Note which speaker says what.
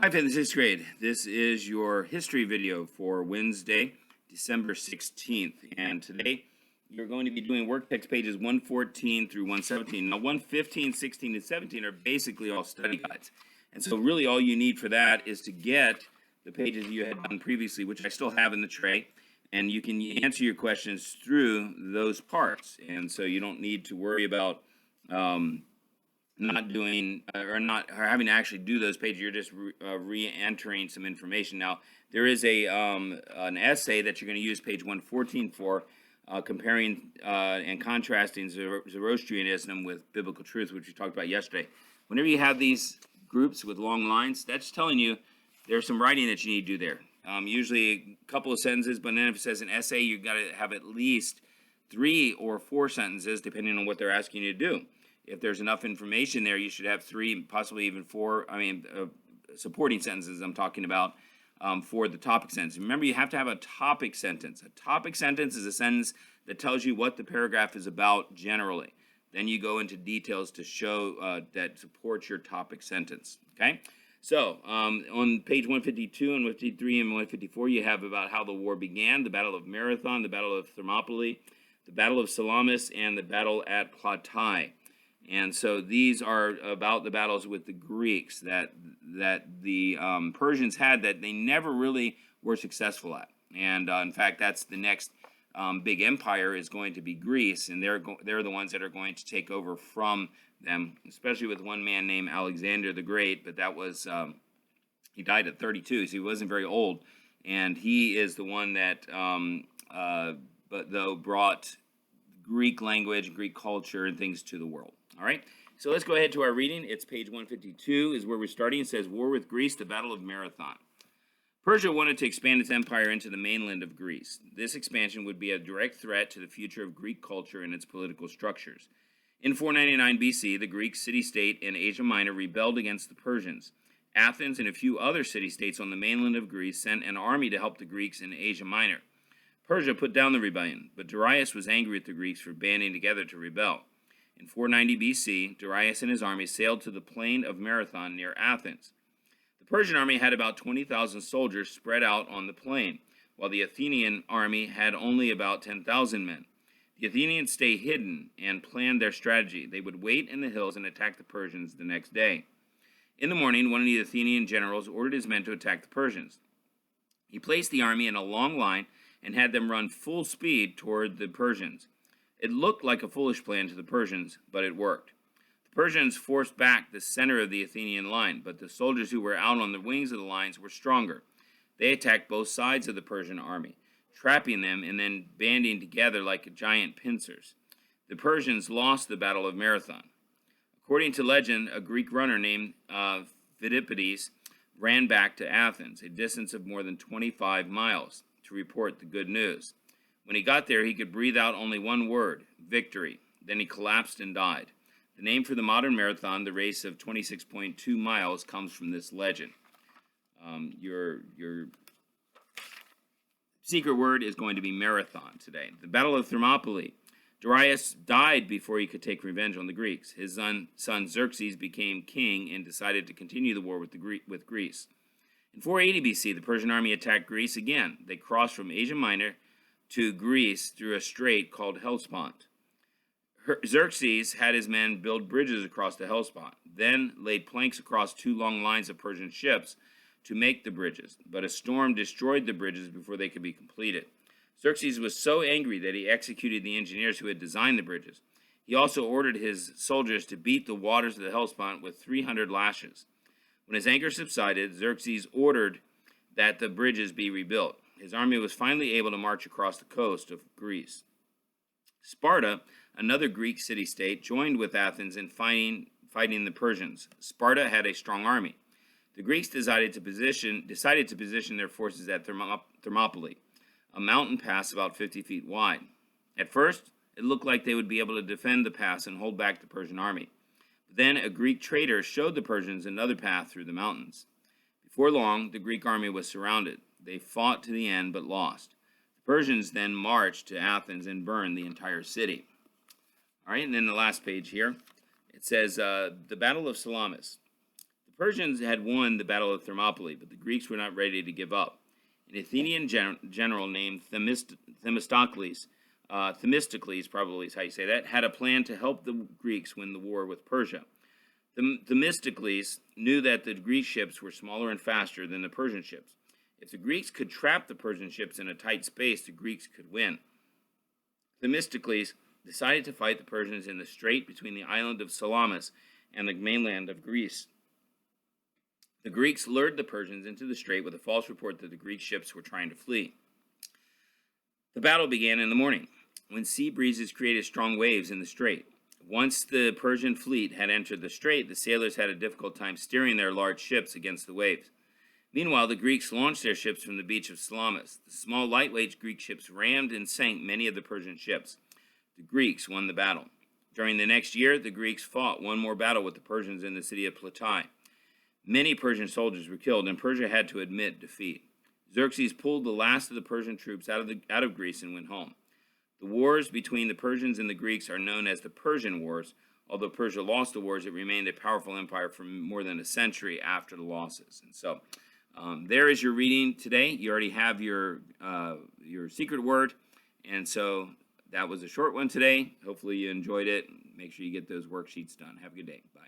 Speaker 1: Hi, fifth and sixth grade. This is your history video for Wednesday, December 16th. And today you're going to be doing work text pages 114 through 117. Now, 115, 16, and 17 are basically all study guides. And so really all you need for that is to get the pages you had done previously, which I still have in the tray. And you can answer your questions through those parts. And so you don't need to worry about not doing or having to actually do those pages. You're just re-entering some information. Now there is an essay that you're going to use page 114 for, comparing and contrasting Zoroastrianism with biblical truth, which we talked about yesterday. Whenever you have these groups with long lines, that's telling you there's some writing that you need to do there. Usually a couple of sentences, but then if it says an essay, you've got to have at least 3 or 4 sentences, depending on what they're asking you to do. If there's enough information there, you should have 3, possibly even 4, supporting sentences I'm talking about, for the topic sentence. Remember, you have to have a topic sentence. A topic sentence is a sentence that tells you what the paragraph is about generally. Then you go into details to show that supports your topic sentence, okay? So, on page 152 and 153 and 154, you have about how the war began, the Battle of Marathon, the Battle of Thermopylae, the Battle of Salamis, and the Battle at Platae. And so these are about the battles with the Greeks that the Persians had that they never really were successful at. And in fact, that's the next big empire is going to be Greece, and they're the ones that are going to take over from them, especially with one man named Alexander the Great. But that was he died at 32, so he wasn't very old, and he is the one that brought Greek language, Greek culture, and things to the world. All right, so let's go ahead to our reading. It's page 152 is where we're starting. It says, War with Greece, the Battle of Marathon. Persia wanted to expand its empire into the mainland of Greece. This expansion would be a direct threat to the future of Greek culture and its political structures. In 499 BC, the Greek city-state in Asia Minor rebelled against the Persians. Athens and a few other city-states on the mainland of Greece sent an army to help the Greeks in Asia Minor. Persia put down the rebellion, but Darius was angry at the Greeks for banding together to rebel. In 490 BC, Darius and his army sailed to the plain of Marathon near Athens. The Persian army had about 20,000 soldiers spread out on the plain, while the Athenian army had only about 10,000 men. The Athenians stayed hidden and planned their strategy. They would wait in the hills and attack the Persians the next day. In the morning, one of the Athenian generals ordered his men to attack the Persians. He placed the army in a long line and had them run full speed toward the Persians. It looked like a foolish plan to the Persians, but it worked. The Persians forced back the center of the Athenian line, but the soldiers who were out on the wings of the lines were stronger. They attacked both sides of the Persian army, trapping them and then banding together like giant pincers. The Persians lost the Battle of Marathon. According to legend, a Greek runner named Phidippides ran back to Athens, a distance of more than 25 miles, to report the good news. When he got there, he could breathe out only one word, victory. Then he collapsed and died. The name for the modern marathon, the race of 26.2 miles, comes from this legend. Your secret word is going to be marathon today. The Battle of Thermopylae. Darius died before he could take revenge on the Greeks. His son Xerxes became king and decided to continue the war with Greece. In 480 BC, the Persian army attacked Greece again. They crossed from Asia Minor to Greece through a strait called Hellespont. Xerxes had his men build bridges across the Hellespont, then laid planks across 2 long lines of Persian ships to make the bridges, but a storm destroyed the bridges before they could be completed. Xerxes was so angry that he executed the engineers who had designed the bridges. He also ordered his soldiers to beat the waters of the Hellespont with 300 lashes. When his anger subsided, Xerxes ordered that the bridges be rebuilt. His army was finally able to march across the coast of Greece. Sparta, another Greek city-state, joined with Athens in fighting the Persians. Sparta had a strong army. The Greeks decided to position their forces at Thermopylae, a mountain pass about 50 feet wide. At first, it looked like they would be able to defend the pass and hold back the Persian army. But then a Greek traitor showed the Persians another path through the mountains. Before long, the Greek army was surrounded. They fought to the end but lost. The Persians then marched to Athens and burned the entire city. All right, and then the last page here, it says the Battle of Salamis. The Persians had won the Battle of Thermopylae, but the Greeks were not ready to give up. An Athenian general named Themistocles, Themistocles probably is how you say that, had a plan to help the Greeks win the war with Persia. Themistocles knew that the Greek ships were smaller and faster than the Persian ships. If the Greeks could trap the Persian ships in a tight space, the Greeks could win. Themistocles decided to fight the Persians in the strait between the island of Salamis and the mainland of Greece. The Greeks lured the Persians into the strait with a false report that the Greek ships were trying to flee. The battle began in the morning, when sea breezes created strong waves in the strait. Once the Persian fleet had entered the strait, the sailors had a difficult time steering their large ships against the waves. Meanwhile, the Greeks launched their ships from the beach of Salamis. The small, lightweight Greek ships rammed and sank many of the Persian ships. The Greeks won the battle. During the next year, the Greeks fought one more battle with the Persians in the city of Platae. Many Persian soldiers were killed, and Persia had to admit defeat. Xerxes pulled the last of the Persian troops out of Greece and went home. The wars between the Persians and the Greeks are known as the Persian Wars. Although Persia lost the wars, it remained a powerful empire for more than a century after the losses. And so, there is your reading today. You already have your secret word, and so that was a short one today. Hopefully you enjoyed it. Make sure you get those worksheets done. Have a good day. Bye.